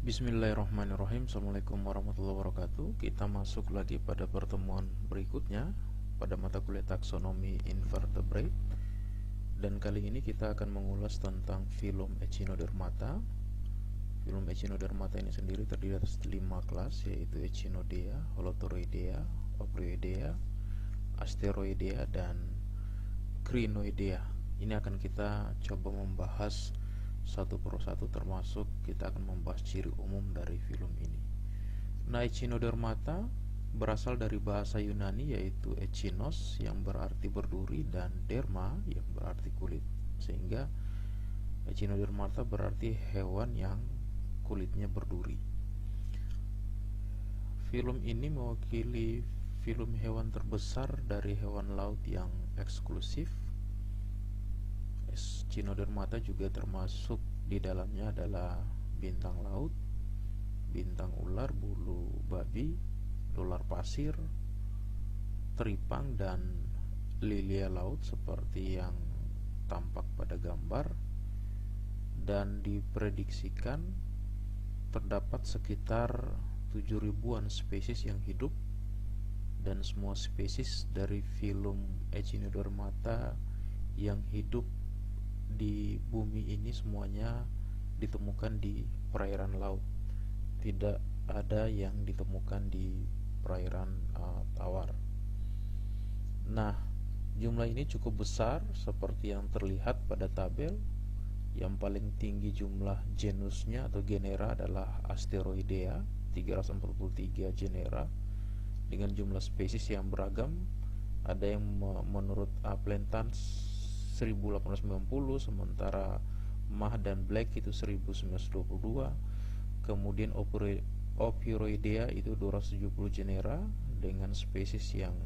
Bismillahirrahmanirrahim. Assalamualaikum warahmatullahi wabarakatuh. Kita masuk lagi pada pertemuan berikutnya pada mata kuliah taksonomi invertebrate. Dan kali ini kita akan mengulas tentang filum Echinodermata. Filum Echinodermata ini sendiri terdiri atas 5 kelas, yaitu Echinodea, Holothuroidea, Oprioidea, Asteroidea, dan Crinoidea. Ini akan kita coba membahas satu persatu, termasuk kita akan membahas ciri umum dari filum ini. Nah, Echinodermata berasal dari bahasa Yunani yaitu echinos yang berarti berduri dan derma yang berarti kulit, sehingga Echinodermata berarti hewan yang kulitnya berduri. Filum ini mewakili filum hewan terbesar dari hewan laut yang eksklusif. Echinodermata juga termasuk di dalamnya adalah bintang laut, bintang ular, bulu babi, ular pasir, teripang, dan lilia laut seperti yang tampak pada gambar. Dan diprediksikan terdapat sekitar 7.000-an spesies yang hidup, dan semua spesies dari filum Echinodermata yang hidup di bumi ini semuanya ditemukan di perairan laut. Tidak ada yang ditemukan di perairan tawar. Nah, jumlah ini cukup besar seperti yang terlihat pada tabel. Yang paling tinggi jumlah genusnya atau genera adalah Asteroidea, 343 genera dengan jumlah spesies yang beragam. Ada yang menurut Plantans 1890, sementara Mah dan Black itu 1922. Kemudian Ophioidea itu 270 genera dengan spesies yang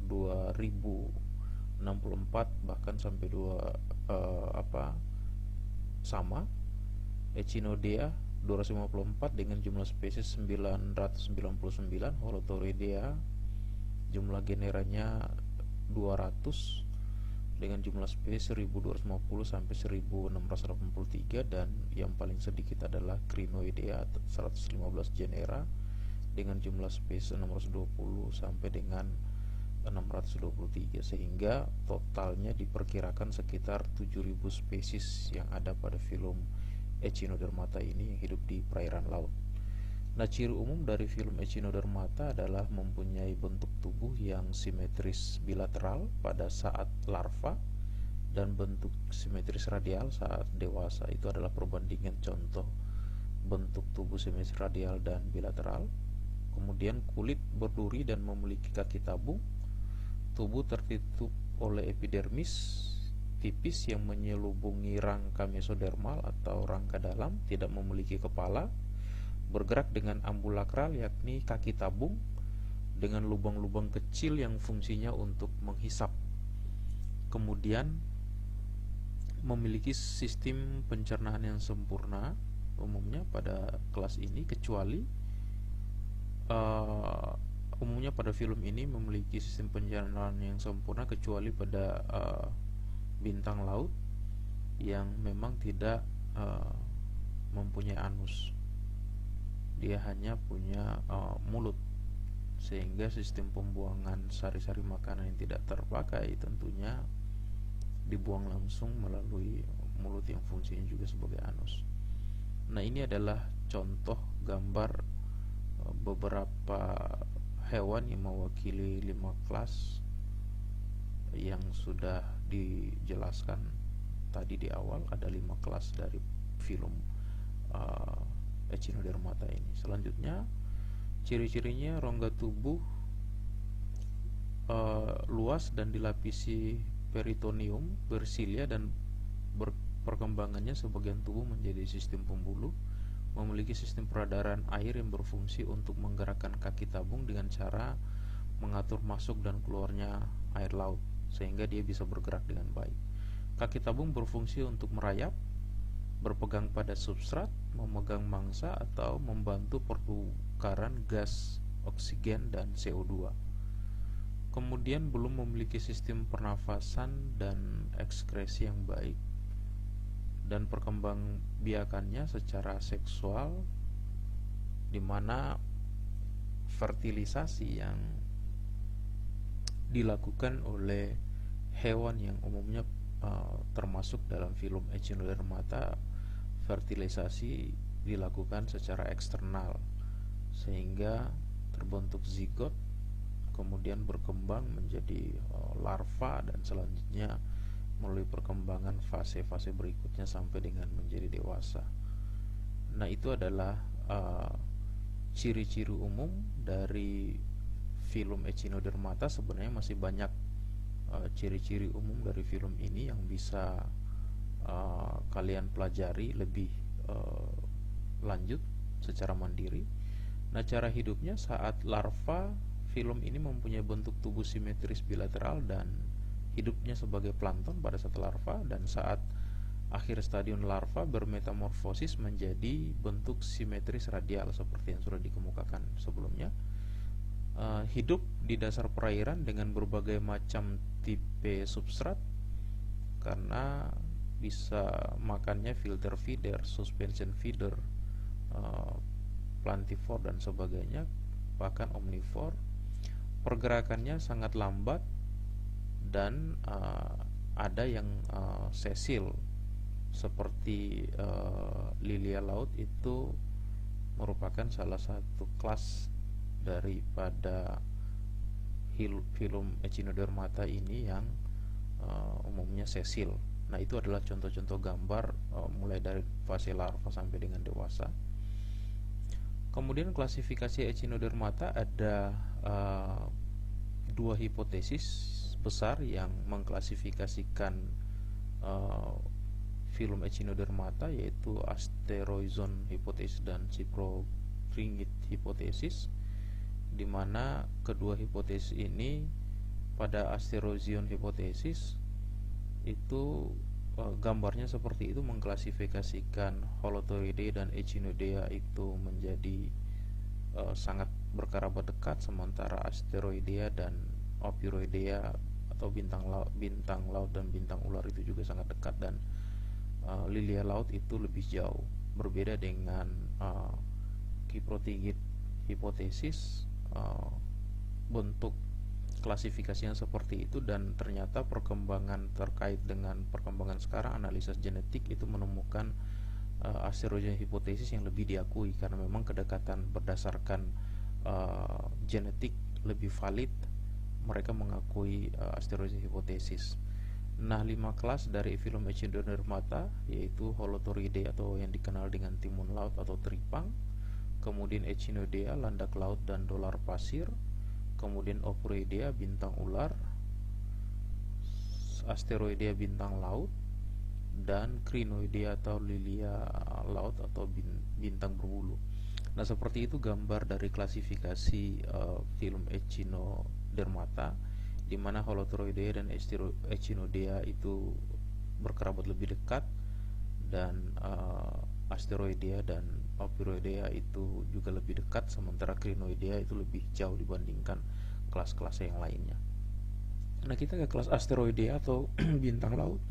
2064 bahkan sampai sama. Echinodea 254 dengan jumlah spesies 999. Holothuroidea jumlah generanya 200 dengan jumlah spesies 1250 sampai 1683, dan yang paling sedikit adalah Crinoidea 115 genera dengan jumlah spesies 620 sampai dengan 623, sehingga totalnya diperkirakan sekitar 7.000 spesies yang ada pada filum Echinodermata ini yang hidup di perairan laut. Nah, ciri umum dari filum Echinodermata adalah mempunyai bentuk tubuh yang simetris bilateral pada saat larva dan bentuk simetris radial saat dewasa. Itu adalah perbandingan contoh bentuk tubuh simetris radial dan bilateral. Kemudian kulit berduri dan memiliki kaki tabung. Tubuh tertutup oleh epidermis tipis yang menyelubungi rangka mesodermal atau rangka dalam, tidak memiliki kepala. Bergerak dengan ambulakral, yakni kaki tabung dengan lubang-lubang kecil yang fungsinya untuk menghisap. Kemudian memiliki sistem pencernaan yang sempurna umumnya pada kelas ini, kecuali umumnya pada filum ini memiliki sistem pencernaan yang sempurna kecuali pada bintang laut yang memang tidak mempunyai anus. Dia hanya punya mulut, sehingga sistem pembuangan sari-sari makanan yang tidak terpakai tentunya dibuang langsung melalui mulut yang fungsinya juga sebagai anus. Nah, ini adalah contoh gambar beberapa hewan yang mewakili 5 kelas yang sudah dijelaskan tadi di awal. Ada 5 kelas dari filum Echinodermata ini. Selanjutnya, ciri-cirinya rongga tubuh luas dan dilapisi peritoneum, bersilia, dan perkembangannya sebagian tubuh menjadi sistem pembuluh. Memiliki sistem peredaran air yang berfungsi untuk menggerakkan kaki tabung dengan cara mengatur masuk dan keluarnya air laut, sehingga dia bisa bergerak dengan baik. Kaki tabung berfungsi untuk merayap, berpegang pada substrat, memegang mangsa, atau membantu pertukaran gas oksigen dan CO2. Kemudian belum memiliki sistem pernafasan dan ekskresi yang baik, dan perkembangbiakannya secara seksual di mana fertilisasi yang dilakukan oleh hewan yang umumnya termasuk dalam filum Echinodermata, fertilisasi dilakukan secara eksternal sehingga terbentuk zigot, kemudian berkembang menjadi larva, dan selanjutnya melalui perkembangan fase-fase berikutnya sampai dengan menjadi dewasa. Nah, itu adalah ciri-ciri umum dari filum Echinodermata. Sebenarnya masih banyak ciri-ciri umum dari film ini yang bisa kalian pelajari lebih lanjut secara mandiri. Nah, cara hidupnya saat larva, film ini mempunyai bentuk tubuh simetris bilateral dan hidupnya sebagai plankton pada saat larva, dan saat akhir stadium larva bermetamorfosis menjadi bentuk simetris radial seperti yang sudah dikemukakan sebelumnya. Hidup di dasar perairan dengan berbagai macam tipe substrat, karena bisa makannya filter feeder, suspension feeder, plantivore dan sebagainya, bahkan omnivore. Pergerakannya sangat lambat dan ada yang sesil seperti lilia laut, itu merupakan salah satu kelas daripada filum Echinodermata ini yang umumnya sesil. Nah, itu adalah contoh-contoh gambar mulai dari fase larva sampai dengan dewasa. Kemudian klasifikasi Echinodermata ada dua hipotesis besar yang mengklasifikasikan filum Echinodermata, yaitu Asteroizon hipotesis dan Cyprorhynchid hipotesis, di mana kedua hipotesis ini pada Asteroizon hipotesis itu gambarnya seperti itu, mengklasifikasikan Holothuridae dan Echinodea itu menjadi sangat berkerabat dekat, sementara Asteroidea dan Opiroidea atau bintang laut dan bintang ular itu juga sangat dekat, dan lilia laut itu lebih jauh. Berbeda dengan Cyprorhynchid hipotesis, bentuk klasifikasinya seperti itu, dan ternyata perkembangan terkait dengan perkembangan sekarang, analisis genetik itu menemukan Asteroizon hipotesis yang lebih diakui karena memang kedekatan berdasarkan genetik lebih valid. Mereka mengakui Asteroizon hipotesis. Nah, 5 kelas dari filum Echinodermata yaitu Holothuridae atau yang dikenal dengan timun laut atau teripang, kemudian Echinodea landak laut dan dolar pasir, kemudian Opiroidea bintang ular, Asteroidea bintang laut, dan Crinoidea atau lilia laut atau bintang berbulu. Nah, seperti itu gambar dari klasifikasi filum Echinodermata, di mana Holothuridae dan Echinodea itu berkerabat lebih dekat, dan Asteroidea dan Opiroidea itu juga lebih dekat, sementara Crinoidea itu lebih jauh dibandingkan kelas-kelas yang lainnya. Nah, kita ke kelas Asteroidea atau bintang laut.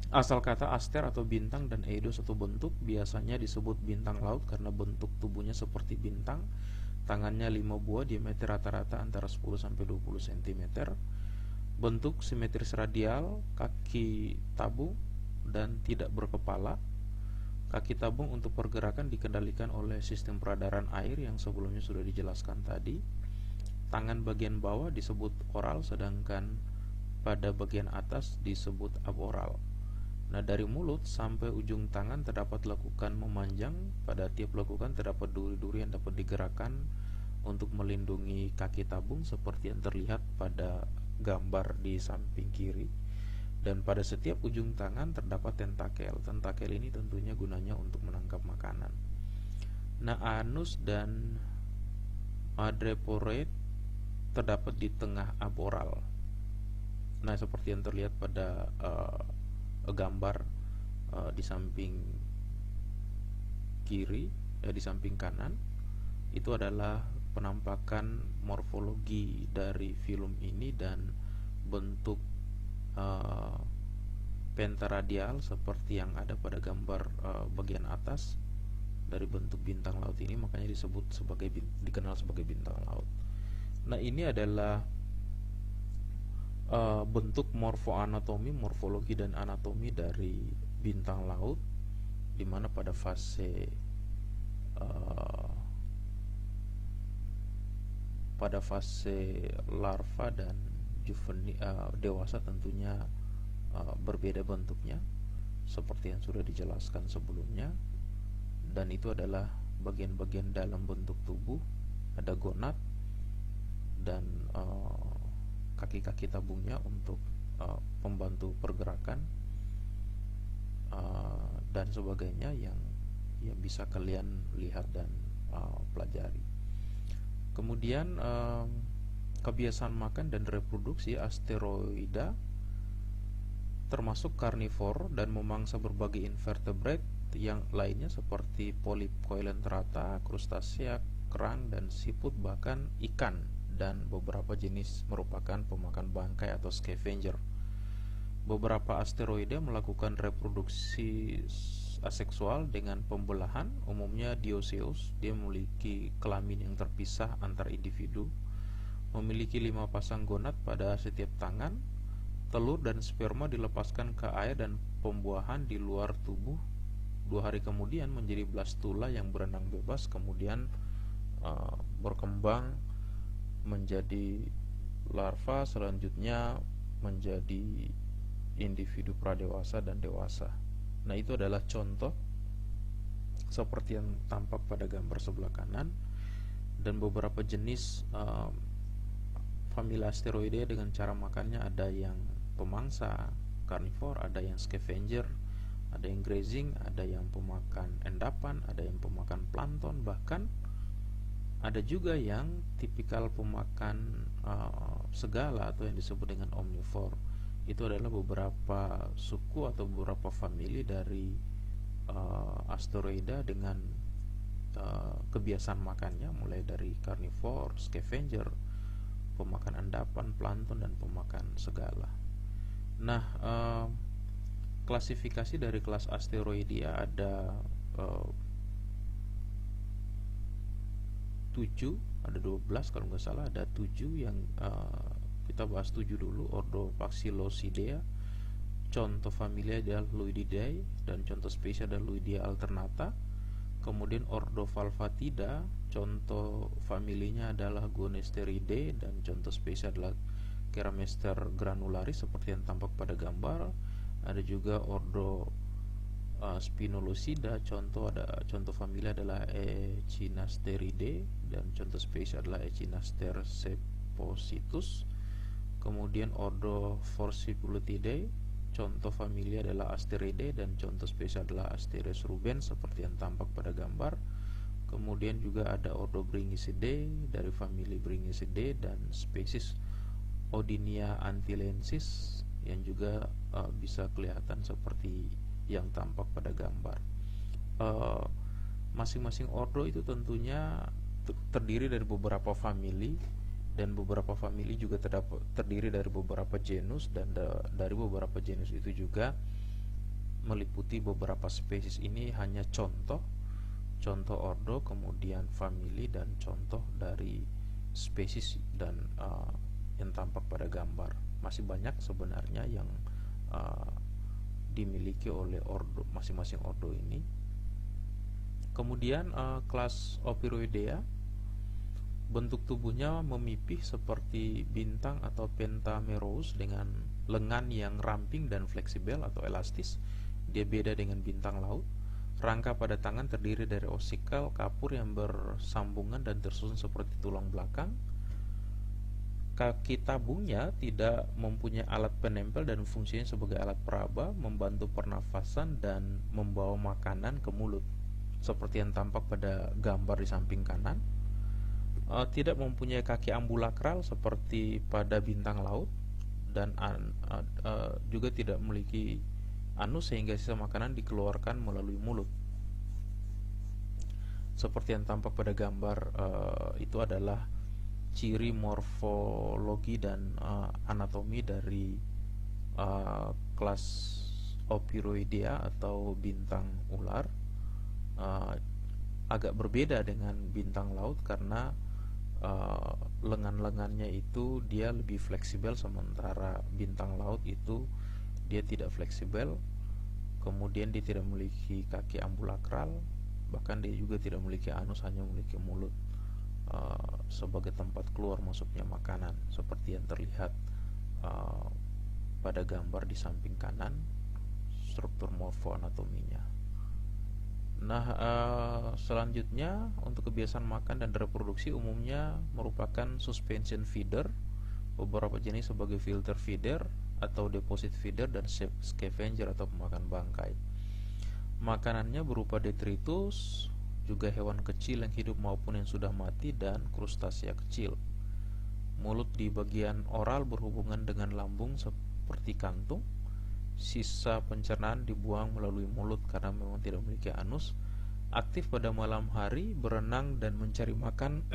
Asal kata aster atau bintang dan eidos atau bentuk, biasanya disebut bintang laut karena bentuk tubuhnya seperti bintang. Tangannya 5 buah, diameter rata-rata antara 10 sampai 20 cm. Bentuk simetris radial, kaki tabung dan tidak berkepala. Kaki tabung untuk pergerakan dikendalikan oleh sistem peredaran air yang sebelumnya sudah dijelaskan tadi. Tangan bagian bawah disebut oral, sedangkan pada bagian atas disebut aboral. Nah, dari mulut sampai ujung tangan terdapat lekukan memanjang. Pada tiap lekukan terdapat duri-duri yang dapat digerakkan untuk melindungi kaki tabung seperti yang terlihat pada gambar di samping kiri. Dan pada setiap ujung tangan terdapat tentakel. Tentakel ini tentunya gunanya untuk menangkap makanan. Nah, anus dan madreporoid terdapat di tengah aboral. Nah, seperti yang terlihat pada gambar di samping kiri, di samping kanan, itu adalah penampakan morfologi dari filum ini dan bentuk pentaradial seperti yang ada pada gambar bagian atas. dari bentuk bintang laut ini, makanya dikenal sebagai bintang laut. Nah, ini adalah bentuk morfologi dan anatomi dari bintang laut, di mana pada fase larva dan dewasa tentunya berbeda bentuknya, seperti yang sudah dijelaskan sebelumnya. Dan itu adalah bagian-bagian dalam bentuk tubuh, ada gonad dan kaki-kaki tabungnya untuk pembantu pergerakan dan sebagainya yang bisa kalian lihat dan pelajari. Kemudian kebiasaan makan dan reproduksi Asteroida termasuk karnivor dan memangsa berbagai invertebrate yang lainnya seperti polip coelenterata, krustasea, kerang dan siput, bahkan ikan, dan beberapa jenis merupakan pemakan bangkai atau scavenger. Beberapa asteroida melakukan reproduksi aseksual dengan pembelahan, umumnya Dioceus. Dia memiliki kelamin yang terpisah antar individu, memiliki 5 pasang gonad pada setiap tangan. Telur dan sperma dilepaskan ke air dan pembuahan di luar tubuh. 2 hari kemudian menjadi blastula yang berenang bebas, kemudian berkembang menjadi larva, selanjutnya menjadi individu pradewasa dan dewasa. Nah, itu adalah contoh seperti yang tampak pada gambar sebelah kanan, dan beberapa jenis familia asteroida dengan cara makannya ada yang pemangsa, karnivor, ada yang scavenger, ada yang grazing, ada yang pemakan endapan, ada yang pemakan plankton, bahkan ada juga yang tipikal pemakan segala atau yang disebut dengan omnivore. Itu adalah beberapa suku atau beberapa famili dari asteroida dengan kebiasaan makannya mulai dari karnivor, scavenger, pemakan endapan, plankton, dan pemakan segala. Nah, klasifikasi dari kelas asteroidea ada 7, ada 12 kalau nggak salah, ada 7 yang kita bahas 7 dulu. Ordo Paxilloscidea, contoh familia adalah Luididae dan contoh spesies adalah Luidia alternata. Kemudian Ordo Valvatida, contoh familinya adalah Gonesteridae dan contoh spesies adalah Keramester granularis seperti yang tampak pada gambar. Ada juga Ordo Spinolocida, contoh familia adalah Echinasteridae dan contoh spesies adalah Echinaster sepositus. Kemudian Ordo Forsiculatidae, contoh familia adalah Asteridae dan contoh spesies adalah Asteres rubens seperti yang tampak pada gambar. Kemudian juga ada Ordo Bringicidae dari famili Bringicidae dan spesies Odinia antilensis yang juga bisa kelihatan seperti yang tampak pada gambar. Masing-masing ordo itu tentunya terdiri dari beberapa famili, dan beberapa famili juga terdiri dari beberapa genus, dan dari beberapa genus itu juga meliputi beberapa spesies. Ini hanya contoh ordo, kemudian famili, dan contoh dari spesies dan yang tampak pada gambar. Masih banyak sebenarnya yang dimiliki oleh ordo, masing-masing ordo ini. Kemudian kelas Opiroidea, bentuk tubuhnya memipih seperti bintang atau pentamerous dengan lengan yang ramping dan fleksibel atau elastis. Dia beda dengan bintang laut. Rangka pada tangan terdiri dari osikal kapur yang bersambungan dan tersusun seperti tulang belakang. Kaki tabungnya tidak mempunyai alat penempel dan fungsinya sebagai alat peraba, membantu pernafasan dan membawa makanan ke mulut, seperti yang tampak pada gambar di samping kanan. Tidak mempunyai kaki ambulakral seperti pada bintang laut, dan juga tidak memiliki anus sehingga sisa makanan dikeluarkan melalui mulut. Seperti yang tampak pada gambar, itu adalah ciri morfologi dan anatomi dari kelas Opiroidea atau bintang ular. agak berbeda dengan bintang laut karena lengan-lengannya itu dia lebih fleksibel, sementara bintang laut itu dia tidak fleksibel. Kemudian dia tidak memiliki kaki ambulakral, bahkan dia juga tidak memiliki anus, hanya memiliki mulut sebagai tempat keluar masuknya makanan, seperti yang terlihat pada gambar di samping kanan struktur morfoanatominya. Nah, selanjutnya untuk kebiasaan makan dan reproduksi umumnya merupakan suspension feeder, beberapa jenis sebagai filter feeder atau deposit feeder, dan scavenger atau pemakan bangkai. Makanannya berupa detritus, juga hewan kecil yang hidup maupun yang sudah mati, dan krustasea kecil. Mulut di bagian oral berhubungan dengan lambung seperti kantung. Sisa pencernaan dibuang melalui mulut karena memang tidak memiliki anus. Aktif pada malam hari, berenang dan mencari makan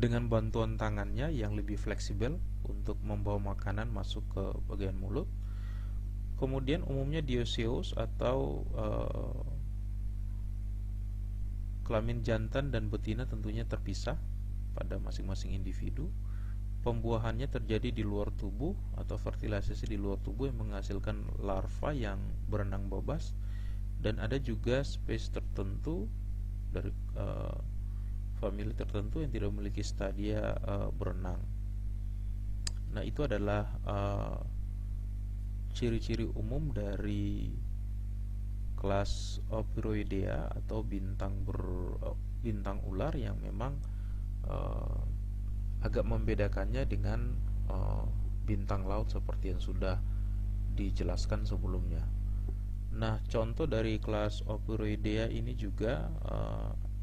dengan bantuan tangannya yang lebih fleksibel untuk membawa makanan masuk ke bagian mulut. Kemudian umumnya dioecious atau kelamin jantan dan betina tentunya terpisah pada masing-masing individu. Pembuahannya terjadi di luar tubuh atau fertilisasi di luar tubuh yang menghasilkan larva yang berenang bebas, dan ada juga spesies tertentu dari famili tertentu yang tidak memiliki stadia berenang. Nah, itu adalah ciri-ciri umum dari kelas Ophiroidea atau bintang ular yang memang agak membedakannya dengan bintang laut seperti yang sudah dijelaskan sebelumnya. Nah, contoh dari kelas Ophiroidea ini juga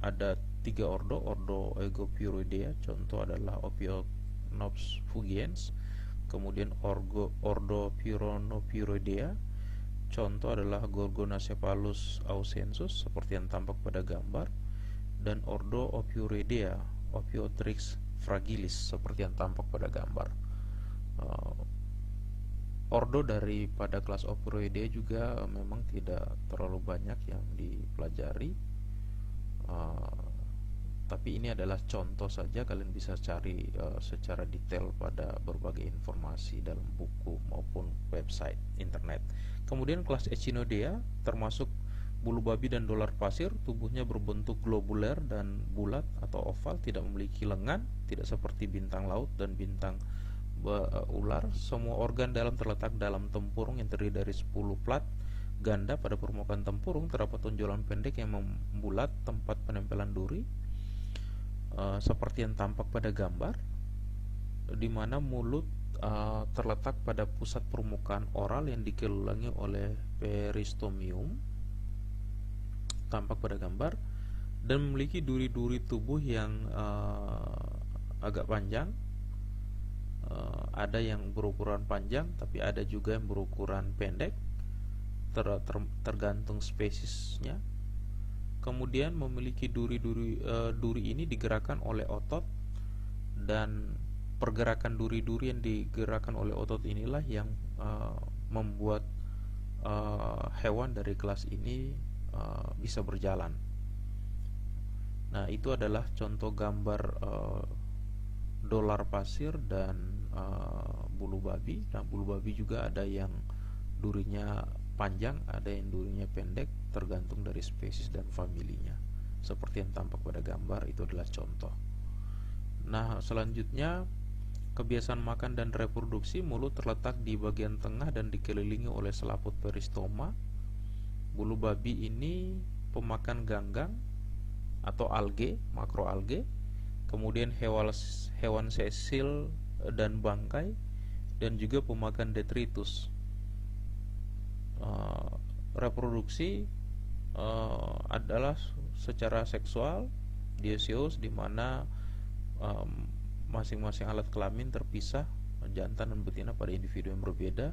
ada 3 ordo Aegopyroidea. Contoh adalah Ophionops fugiens. Kemudian ordo Pyronopyroidea. Contoh adalah Gorgonacephalus ausensus seperti yang tampak pada gambar, dan ordo Ophiuroidea, Ophiotrix fragilis seperti yang tampak pada gambar. Ordo daripada kelas Ophiuroidea juga memang tidak terlalu banyak yang dipelajari, tapi ini adalah contoh saja. Kalian bisa cari secara detail pada berbagai informasi dalam buku maupun website internet. Kemudian kelas Echinodea termasuk bulu babi dan dolar pasir. Tubuhnya berbentuk globuler dan bulat atau oval, tidak memiliki lengan, tidak seperti bintang laut dan bintang ular. Semua organ dalam terletak dalam tempurung yang terdiri dari 10 plat ganda. Pada permukaan tempurung terdapat tonjolan pendek yang membulat tempat penempelan duri, seperti yang tampak pada gambar, di mana mulut terletak pada pusat permukaan oral yang dikelilingi oleh peristomium, tampak pada gambar, dan memiliki duri-duri tubuh yang agak panjang. Ada yang berukuran panjang, tapi ada juga yang berukuran pendek, tergantung spesiesnya. Kemudian memiliki duri ini digerakkan oleh otot, dan pergerakan duri-duri yang digerakkan oleh otot inilah yang membuat hewan dari kelas ini bisa berjalan. Nah, itu adalah contoh gambar dolar pasir dan bulu babi. Nah, bulu babi juga ada yang durinya panjang, ada yang durinya pendek, tergantung dari spesies dan familinya. Seperti yang tampak pada gambar, itu adalah contoh. Nah, selanjutnya kebiasaan makan dan reproduksi. Mulut terletak di bagian tengah dan dikelilingi oleh selaput peristoma. Bulu babi ini pemakan ganggang atau alge, makroalge. Kemudian hewan sesil dan bangkai, dan juga pemakan detritus. Reproduksi adalah secara seksual, dioecious, di mana masing-masing alat kelamin terpisah, jantan dan betina, pada individu yang berbeda,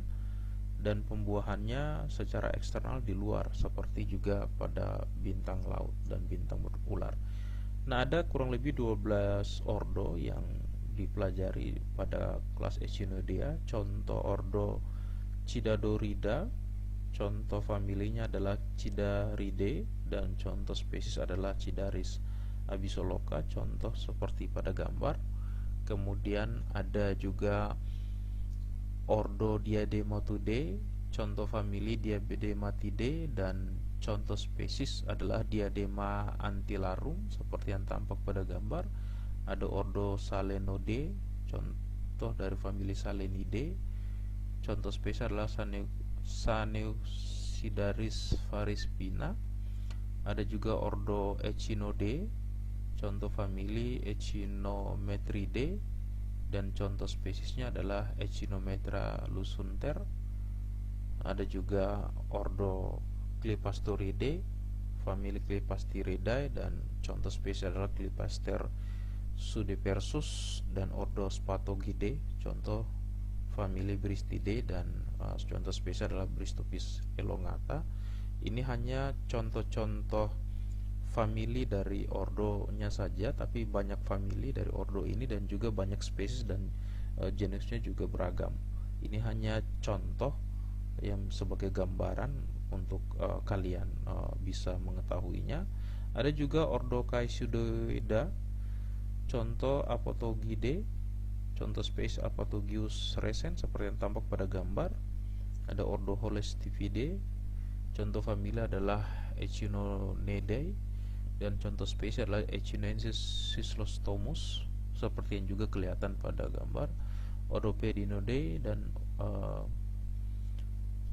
dan pembuahannya secara eksternal di luar, seperti juga pada bintang laut dan bintang ular. Nah, ada kurang lebih 12 ordo yang dipelajari pada kelas Echinodea. Contoh ordo Cidadorida, contoh familinya adalah Cidaridae. dan contoh spesies adalah Cidaris abysoloca, contoh seperti pada gambar. Kemudian ada juga ordo Diadematidae, contoh famili Diadematidae, dan contoh spesies adalah Diadema antillarum seperti yang tampak pada gambar. Ada ordo Salenidae, contoh dari famili Salenidae. Contoh spesies adalah Saneusidaris varispina. Ada juga ordo Echinodae, contoh famili Echinometridae, dan contoh spesiesnya adalah Echinometra lusunter. Ada juga ordo Clypastoridae, famili Clypastiridae, dan contoh spesies adalah Clypaster sudepersus, dan ordo Spathogidae, contoh famili Bristidae, dan contoh spesies adalah Bristopis elongata. Ini hanya contoh-contoh famili dari ordonya saja, tapi banyak famili dari ordo ini dan juga banyak spesies dan jenisnya juga beragam. Ini hanya contoh yang sebagai gambaran untuk kalian bisa mengetahuinya. Ada juga ordo Caesudoida, contoh Apatogidae, contoh spesies Apatogius recens seperti yang tampak pada gambar. Ada ordo Holestividae, contoh famili adalah Echinonidae, dan contoh spesies adalah Echinensis Sislostomus seperti yang juga kelihatan pada gambar. Ordo Pedinodae, dan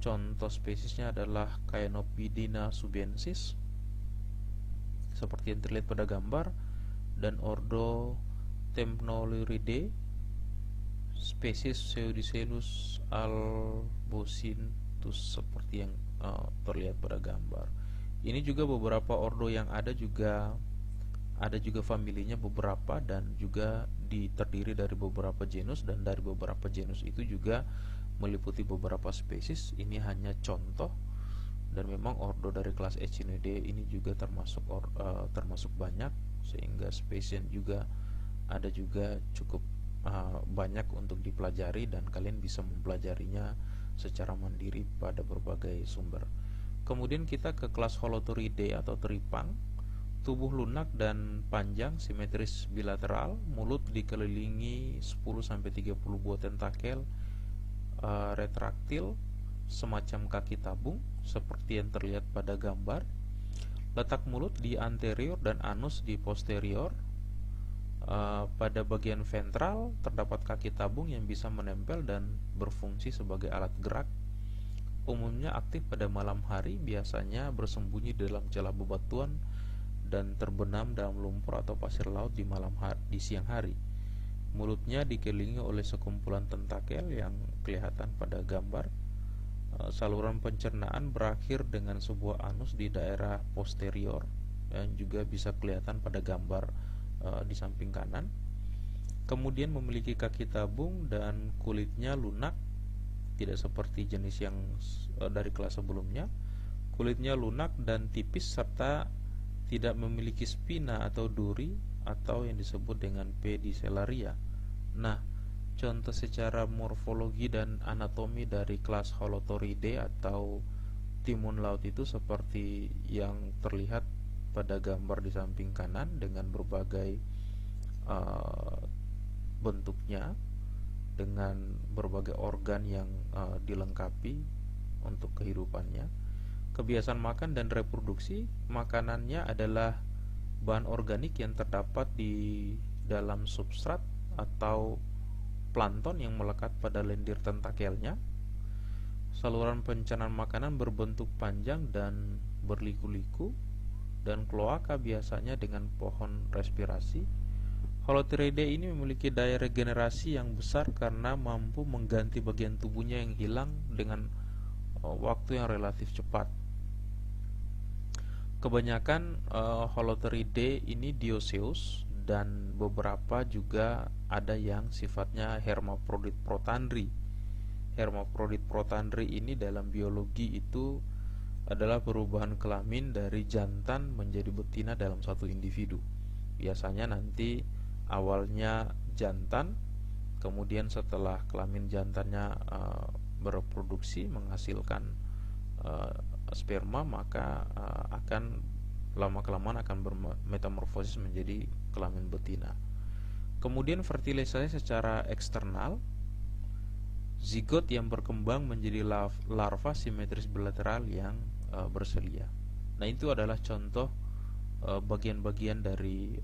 contoh spesiesnya adalah Caenopidina subensis seperti yang terlihat pada gambar. Dan ordo Temnoliridae, spesies Pseudicellus albocinthus seperti yang terlihat pada gambar. Ini juga beberapa ordo yang ada juga familinya beberapa, dan juga terdiri dari beberapa genus, dan dari beberapa genus itu juga meliputi beberapa spesies. Ini hanya contoh, dan memang ordo dari kelas Echinidae ini juga termasuk banyak, sehingga spesies juga ada juga cukup banyak untuk dipelajari, dan kalian bisa mempelajarinya secara mandiri pada berbagai sumber. Kemudian kita ke kelas Holothuridae atau teripang. Tubuh lunak dan panjang, simetris bilateral, mulut dikelilingi 10-30 buah tentakel retraktil semacam kaki tabung seperti yang terlihat pada gambar. Letak mulut di anterior dan anus di posterior. Pada bagian ventral terdapat kaki tabung yang bisa menempel dan berfungsi sebagai alat gerak. Umumnya aktif pada malam hari, biasanya bersembunyi dalam celah bebatuan dan terbenam dalam lumpur atau pasir laut di siang hari. Mulutnya dikelilingi oleh sekumpulan tentakel yang kelihatan pada gambar. Saluran pencernaan berakhir dengan sebuah anus di daerah posterior yang juga bisa kelihatan pada gambar di samping kanan. Kemudian memiliki kaki tabung dan kulitnya lunak, tidak seperti jenis yang dari kelas sebelumnya. Kulitnya lunak dan tipis serta tidak memiliki spina atau duri atau yang disebut dengan pedicellaria. Nah, contoh secara morfologi dan anatomi dari kelas Holothuridae atau timun laut itu seperti yang terlihat pada gambar di samping kanan, dengan berbagai bentuknya, dengan berbagai organ yang dilengkapi untuk kehidupannya. Kebiasaan makan dan reproduksi, makanannya adalah bahan organik yang terdapat di dalam substrat atau plankton yang melekat pada lendir tentakelnya. Saluran pencernaan makanan berbentuk panjang dan berliku-liku, dan kloaka biasanya dengan pohon respirasi. Holothuridae ini memiliki daya regenerasi yang besar karena mampu mengganti bagian tubuhnya yang hilang dengan waktu yang relatif cepat. Kebanyakan Holothuridae ini dioecious, dan beberapa juga ada yang sifatnya hermaprodit protandri. Hermaprodit protandri ini dalam biologi itu adalah perubahan kelamin dari jantan menjadi betina dalam satu individu. Biasanya nanti awalnya jantan, kemudian setelah kelamin jantannya berproduksi menghasilkan sperma, maka akan lama-kelamaan akan bermetamorfosis menjadi kelamin betina. Kemudian fertilisasi secara eksternal, zigot yang berkembang menjadi larva simetris bilateral yang berselia. Nah, itu adalah contoh bagian-bagian dari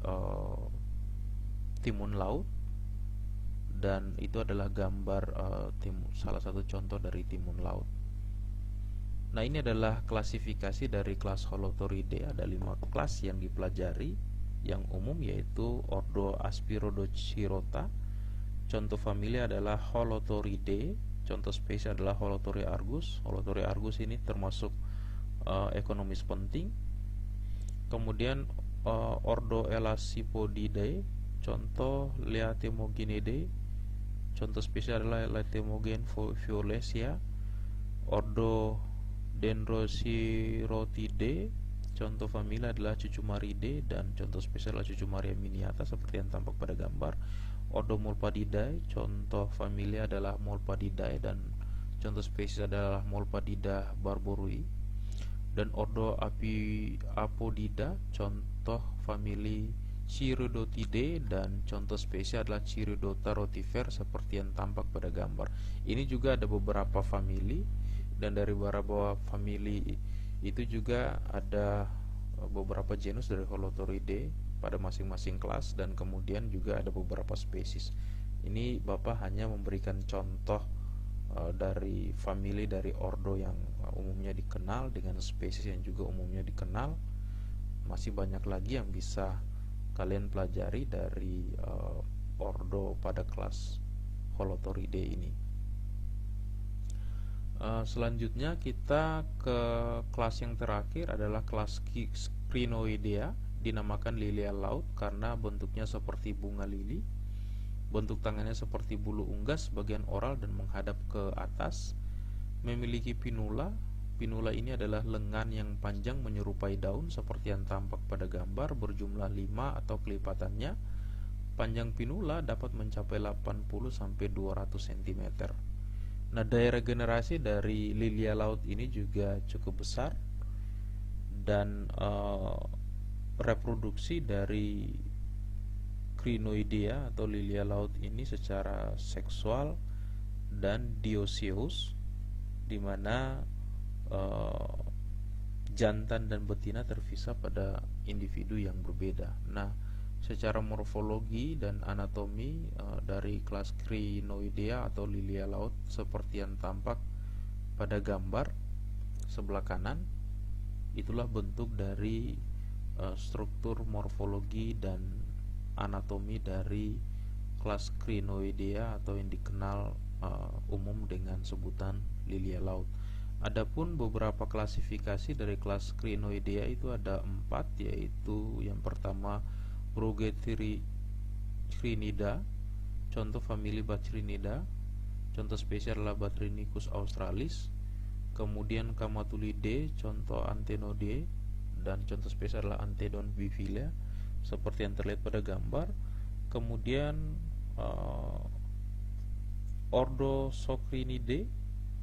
timun laut, dan itu adalah gambar salah satu contoh dari timun laut. Nah, ini adalah klasifikasi dari kelas Holothuridae. Ada 5 kelas yang dipelajari. Yang umum yaitu ordo Aspirodochirota. Contoh familia adalah Holothuridae. Contoh spesies adalah Holothuridae argus. Holothuridae argus ini termasuk ekonomis penting. Kemudian ordo Elasipoidae. Contoh Leathemogenidae. Contoh spesies adalah Leathemogen violacea. Ordo Dendrosirotidae. Contoh familia adalah Cucumaridae, dan contoh spesies adalah Cucumaria miniata seperti yang tampak pada gambar. Ordo Molpadidae, contoh familia adalah Molpadidae, dan contoh spesies adalah Molpadida barborui. Dan ordo Apodida, contoh famili Chirodotidae, dan contoh spesies adalah Chirodota rotifer seperti yang tampak pada gambar. Ini juga ada beberapa famili, dan dari beberapa famili itu juga ada beberapa genus dari Holothuridae pada masing-masing kelas, dan kemudian juga ada beberapa spesies. Ini Bapak hanya memberikan contoh dari famili, dari ordo yang umumnya dikenal dengan spesies yang juga umumnya dikenal. Masih banyak lagi yang bisa kalian pelajari dari ordo pada kelas Holothuridae ini. Selanjutnya kita ke kelas yang terakhir adalah kelas Crinoidea, dinamakan lilia laut karena bentuknya seperti bunga lili. Bentuk tangannya seperti bulu unggas bagian oral dan menghadap ke atas. Memiliki pinula. Pinula ini adalah lengan yang panjang menyerupai daun seperti yang tampak pada gambar, berjumlah 5 atau kelipatannya. Panjang pinula dapat mencapai 80 sampai 200 cm. Nah, daerah generasi dari lilia laut ini juga cukup besar, dan reproduksi dari Crinoidea atau lilia laut ini secara seksual dan dioecious, di mana jantan dan betina terpisah pada individu yang berbeda. Nah, secara morfologi dan anatomi dari kelas Crinoidea atau lilia laut seperti yang tampak pada gambar sebelah kanan, itulah bentuk dari struktur morfologi dan anatomi dari kelas Crinoidea atau yang dikenal umum dengan sebutan lilia laut. Adapun beberapa klasifikasi dari kelas Crinoidea itu ada 4, yaitu yang pertama Brugethrinida, contoh famili Batrynida, contoh spesies adalah Batrhynicus australis. Kemudian Camatulide, contoh Antenode, dan contoh spesies adalah Antedon bivilla seperti yang terlihat pada gambar. Kemudian ordo Socrinidae,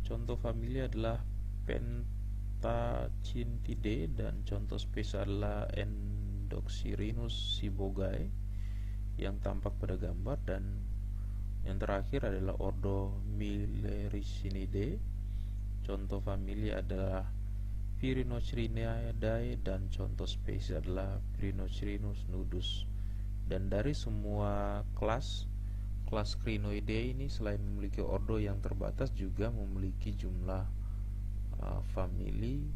contoh familia adalah Pentacyntidae, dan contoh spesies adalah Endoxyrinus sibogae yang tampak pada gambar. Dan yang terakhir adalah ordo Millericinidae, contoh familia adalah Pyrrhinocerinidae, dan contoh spesies adalah Pyrrhinocherinus nudus. Dan dari semua kelas Crinoidea ini selain memiliki ordo yang terbatas juga memiliki jumlah famili,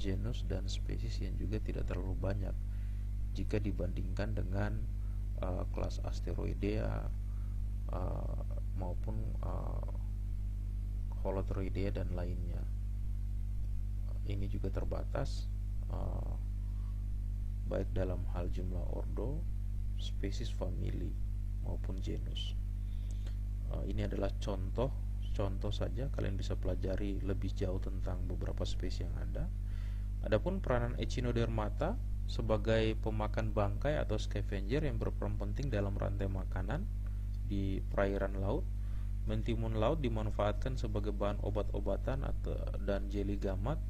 genus, dan spesies yang juga tidak terlalu banyak jika dibandingkan dengan kelas Asteroidea maupun Holothuridae dan lainnya. Ini juga terbatas baik dalam hal jumlah ordo, spesies, famili, maupun genus. Ini adalah contoh saja, kalian bisa pelajari lebih jauh tentang beberapa spesies yang ada. Adapun peranan Echinodermata sebagai pemakan bangkai atau scavenger yang berperan penting dalam rantai makanan di perairan laut. Mentimun laut dimanfaatkan sebagai bahan obat-obatan dan jeli gamat.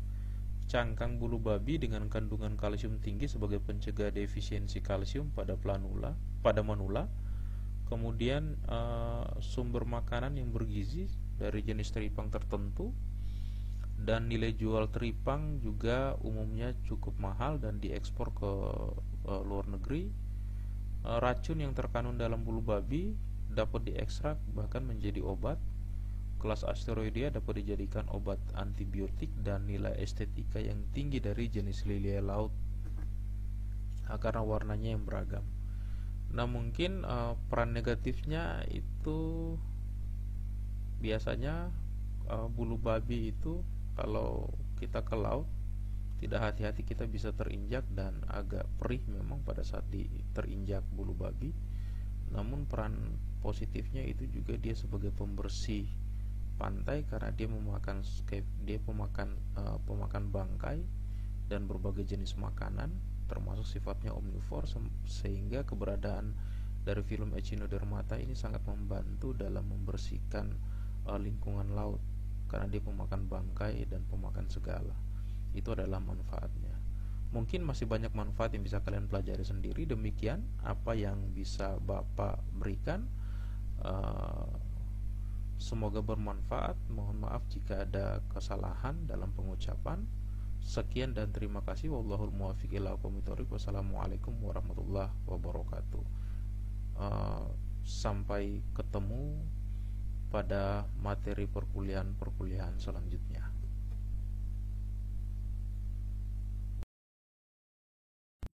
cangkang bulu babi dengan kandungan kalsium tinggi sebagai pencegah defisiensi kalsium pada manula. Kemudian sumber makanan yang bergizi dari jenis teripang tertentu, dan nilai jual teripang juga umumnya cukup mahal dan diekspor ke luar negeri. Racun yang terkandung dalam bulu babi dapat diekstrak bahkan menjadi obat. Kelas Asteroidea dapat dijadikan obat antibiotik, dan nilai estetika yang tinggi dari jenis lilia laut karena warnanya yang beragam. Nah, mungkin peran negatifnya itu biasanya bulu babi itu kalau kita ke laut tidak hati-hati kita bisa terinjak, dan agak perih memang pada saat terinjak bulu babi. Namun peran positifnya itu juga dia sebagai pembersih pantai, karena dia pemakan bangkai dan berbagai jenis makanan termasuk sifatnya omnivor, sehingga keberadaan dari film Echinodermata ini sangat membantu dalam membersihkan lingkungan laut, karena dia pemakan bangkai dan pemakan segala. Itu adalah manfaatnya. Mungkin masih banyak manfaat yang bisa kalian pelajari sendiri. Demikian apa yang bisa Bapak berikan. Semoga bermanfaat. Mohon maaf jika ada kesalahan dalam pengucapan. Sekian dan terima kasih. Wallahul muwaffiq ila aqwamit thoriq. Wassalamualaikum warahmatullahi wabarakatuh. Sampai ketemu pada materi perkuliahan selanjutnya.